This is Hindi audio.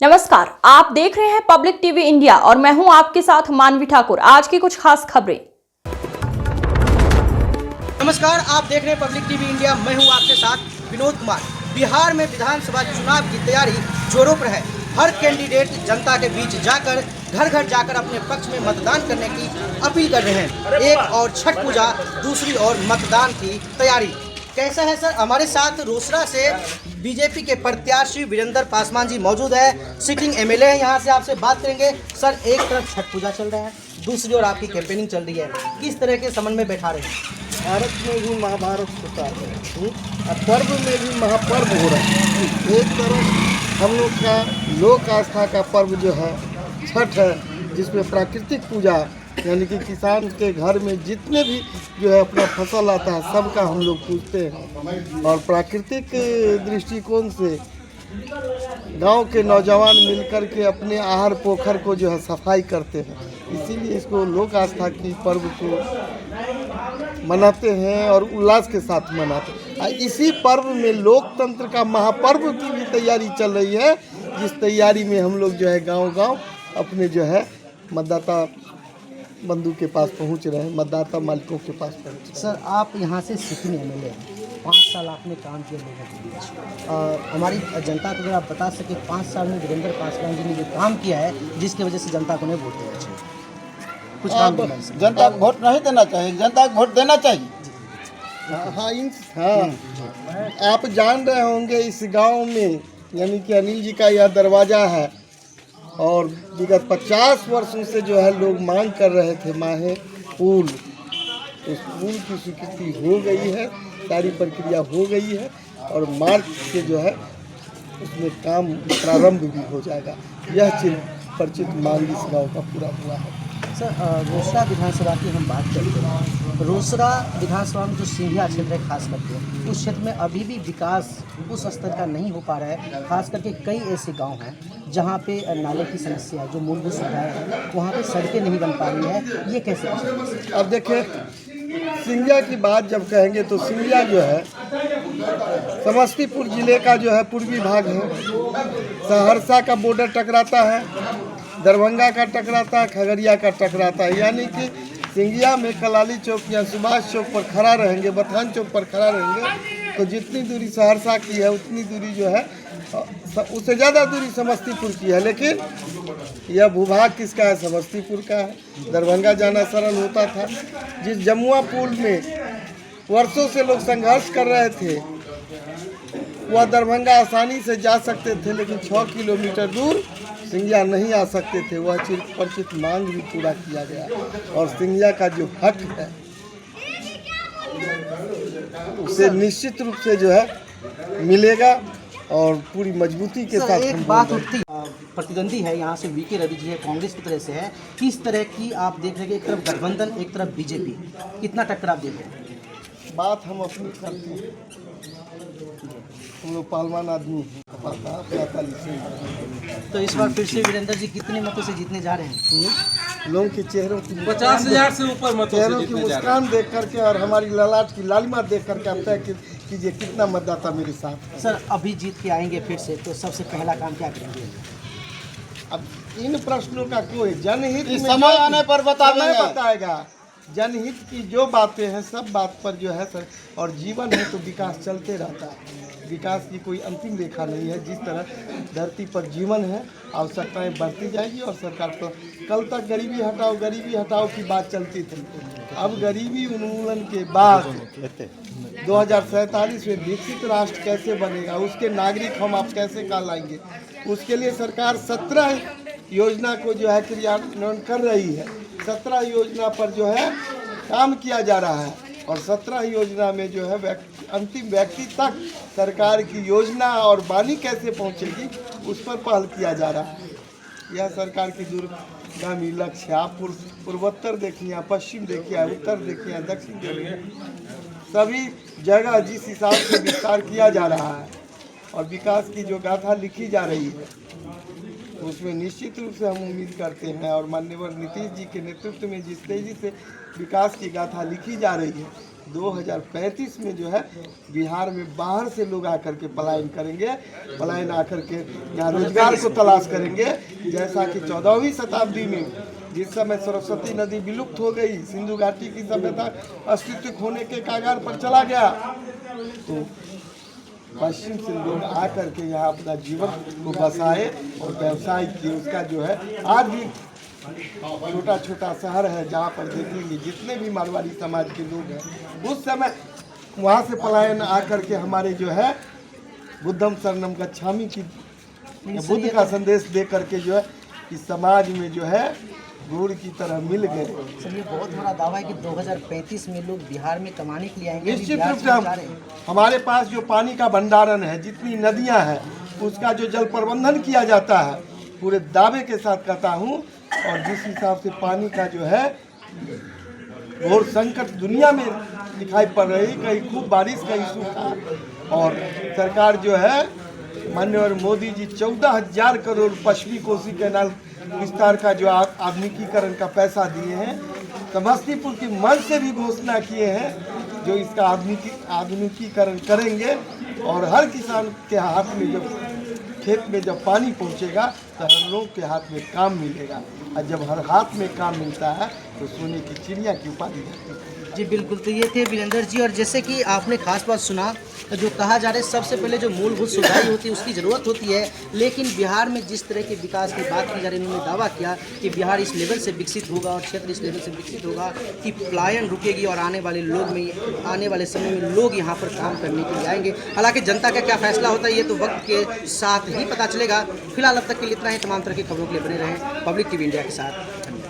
नमस्कार, आप देख रहे हैं पब्लिक टीवी इंडिया और मैं हूं आपके साथ मानवी ठाकुर। आज की कुछ खास खबरें। नमस्कार, आप देख रहे हैं पब्लिक टीवी इंडिया। मैं हूं आपके साथ विनोद कुमार। बिहार में विधानसभा चुनाव की तैयारी जोरों पर है। हर कैंडिडेट जनता के बीच जाकर घर घर जाकर अपने पक्ष में मतदान करने की अपील कर रहे हैं। एक और छठ पूजा, दूसरी ओर मतदान की तैयारी। कैसा है सर? हमारे साथ रोसड़ा से बीजेपी के प्रत्याशी वीरेंद्र पासवान जी मौजूद है, सिटिंग एमएलए है। यहाँ से आपसे बात करेंगे। सर, एक तरफ छठ पूजा चल रहा है, दूसरी ओर आपकी कैंपेनिंग चल रही है, किस तरह के समन्वय बैठा रहे हैं? भारत में भी महाभारत होता है और पर्व में भी महापर्व हो रहा है। एक तरफ हम लोग का लोक आस्था का पर्व जो है छठ है, जिसमें प्राकृतिक पूजा यानी कि किसान के घर में जितने भी जो है अपना फसल आता है सबका हम लोग पूजते हैं। और प्राकृतिक दृष्टिकोण से गांव के नौजवान मिलकर के अपने आहार पोखर को जो है सफाई करते हैं, इसीलिए इसको लोक आस्था की पर्व को मनाते हैं और उल्लास के साथ मनाते हैं। इसी पर्व में लोकतंत्र का महापर्व की भी तैयारी चल रही है, जिस तैयारी में हम लोग जो है गांव-गांव अपने जो है मतदाता बंधु के पास पहुंच रहे हैं, मतदाता मालिकों के पास पहुंच रहे हैं। सर, आप यहाँ से सिटिंग एमएलए हैं, 5 साल आपने काम किया लोगों के बीच। हमारी जनता को अगर आप बता सके 5 साल में वीरेंद्र पासवान जी ने जो काम किया है जिसकी वजह से जनता को नहीं वोट देना चाहिए, कुछ काम करना है। जनता को वोट नहीं देना चाहिए, जनता को वोट देना चाहिए। हाँ, आप जान रहे होंगे इस गांव में यानी कि अनिल जी का यह दरवाज़ा है और विगत 50 वर्षों से जो है लोग मांग कर रहे थे माहे पुल। उस पुल की स्वीकृति हो गई है, सारी प्रक्रिया हो गई है और मार्च से जो है उसमें काम प्रारंभ भी हो जाएगा। यह परिचित मांग इस गाँव का पूरा हुआ है। सर, रोसड़ा विधानसभा की हम बात करते हैं। रोसड़ा विधानसभा में जो सिंधिया क्षेत्र है खास करके, उस क्षेत्र में अभी भी विकास उस स्तर का नहीं हो पा रहा है। खास करके कई ऐसे गांव हैं जहां पे नाले की समस्या है, जो मूलभूत सुविधाएं हैं वहां पे सड़कें नहीं बन पा रही है। ये कैसे हो सकता है? अब देखिए, सिंधिया की बात जब कहेंगे तो सिंधिया जो है समस्तीपुर जिले का जो है पूर्वी भाग है। सहरसा का बॉर्डर टकराता है, दरभंगा का टकराता है, खगड़िया का टकराता है। यानी कि सिंधिया में कलाली चौक या सुभाष चौक पर खड़ा रहेंगे, बथान चौक पर खड़ा रहेंगे तो जितनी दूरी सहरसा की है उतनी दूरी जो है उससे ज़्यादा दूरी समस्तीपुर की है। लेकिन यह भूभाग किसका है? समस्तीपुर का है। दरभंगा जाना सरल होता था। जिस जमुआ पुल में वर्षों से लोग संघर्ष कर रहे थे वह दरभंगा आसानी से जा सकते थे, लेकिन 6 किलोमीटर दूर सिंधिया नहीं आ सकते थे। वह परिचित मांग भी पूरा किया गया और सिंधिया का जो हक है उसे निश्चित रूप से जो है मिलेगा और पूरी मजबूती के साथ। एक बात उठती, प्रतिद्वंदी है यहाँ से वीके रवि जी है, कांग्रेस की तरह से है। किस तरह की आप देख रहे हैं? एक तरफ गठबंधन, एक तरफ बीजेपी, कितना टक्कर आप देख रहे हैं? बात हम अपनी करते हैं, हम लोग पहलवान आदमी हैं। तो इस बार फिर से वीरेंद्र जी कितने मतों से जीतने जा रहे हैं? लोगों के चेहरों की 50,000 से ऊपर मतों चेहरों की मुस्कान देख करके और हमारी ललाट की लालिमा देख करके आप तय कीजिए कितना मतदाता मेरे साथ। सर, अभी जीत के आएंगे फिर से तो सबसे पहला काम क्या करेंगे? अब इन प्रश्नों का कोई जनहित में समय आने पर बताएगा। जनहित की जो बातें हैं सब बात पर जो है सर, और जीवन है तो विकास चलते रहता है। विकास की कोई अंतिम रेखा नहीं है। जिस तरह धरती पर जीवन है, आवश्यकताएं बढ़ती जाएगी और सरकार तो कल तक गरीबी हटाओ की बात चलती थी। अब गरीबी उन्मूलन के बाद 2047 में विकसित राष्ट्र कैसे बनेगा, उसके नागरिक हम आप कैसे कहलाएंगे, उसके लिए सरकार 17 योजना को जो है क्रियान्वयन कर रही है। 17 योजना पर जो है काम किया जा रहा है और 17 योजना में जो है अंतिम व्यक्ति तक सरकार की योजना और वाणी कैसे पहुंचेगी उस पर पहल किया जा रहा है। यह सरकार की दूरगामी लक्ष्य है। आप पूर्वोत्तर देखिए, पश्चिम देखिए, उत्तर देखिए, दक्षिण देखिए, सभी जगह जिस हिसाब से विस्तार किया जा रहा है और विकास की जो गाथा लिखी जा रही है उसमें निश्चित रूप से हम उम्मीद करते हैं और माननीय नीतीश जी के नेतृत्व में जिस तेजी से विकास की गाथा लिखी जा रही है, 2035 में जो है बिहार में बाहर से लोग आकर के पलायन करेंगे, पलायन आकर के यहाँ रोजगार को तलाश करेंगे। जैसा कि 14वीं शताब्दी में जिस समय सरस्वती नदी विलुप्त हो गई, सिंधु घाटी की सभ्यता अस्तित्व खोने के कागार पर चला गया, तो पश्चिम से लोग आकर के यहाँ अपना जीवन को बसाए और व्यवसाय किए। उसका जो है आज भी छोटा छोटा शहर है जहाँ पर देखेंगे जितने भी मारवाड़ी समाज के लोग हैं, उस समय वहाँ से पलायन आकर के हमारे जो है बुद्धम शरणम गच्छामि की बुद्ध का संदेश दे करके जो है इस समाज में जो है गुड़ की तरह मिल गए। सर, ये बहुत बड़ा दावा है कि 2035 में लोग बिहार में कमाने के लिए आएंगे। निश्चित रूप से हमारे पास जो पानी का भंडारण है, जितनी नदियां हैं, उसका जो जल प्रबंधन किया जाता है, पूरे दावे के साथ कहता हूं। और जिस हिसाब से पानी का जो है घोर संकट दुनिया में दिखाई पड़ रही, कहीं खूब बारिश कहीं सूखा, और सरकार जो है माननीय मोदी जी 14,000 करोड़ पश्चिमी कोसी कैनाल विस्तार का जो आधुनिकीकरण का पैसा दिए हैं, समस्तीपुर की मंच से भी घोषणा किए हैं जो इसका आधुनिकीकरण करेंगे। और हर किसान के हाथ में जब खेत में जब पानी पहुंचेगा तो हर लोग के हाथ में काम मिलेगा, और जब हर हाथ में काम मिलता है तो सोने की चिड़िया की उपाधि मिलती है। जी बिल्कुल, तो ये थे वीरेंद्र जी। और जैसे कि आपने खास बात सुना, तो जो कहा जा रहा है सबसे पहले जो मूलभूत सुविधाएं होती है उसकी ज़रूरत होती है, लेकिन बिहार में जिस तरह के विकास की बात की जा रही है, उन्होंने दावा किया कि बिहार इस लेवल से विकसित होगा और क्षेत्र इस लेवल से विकसित होगा कि पलायन रुकेगी और आने वाले समय में लोग यहाँ पर काम करने के लिए आएंगे। हालांकि जनता का क्या फैसला होता है ये तो वक्त के साथ ही पता चलेगा। फिलहाल अब तक के लिए इतना ही। तमाम तरह की खबरों के लिए बने रहें पब्लिक टीवी इंडिया के साथ।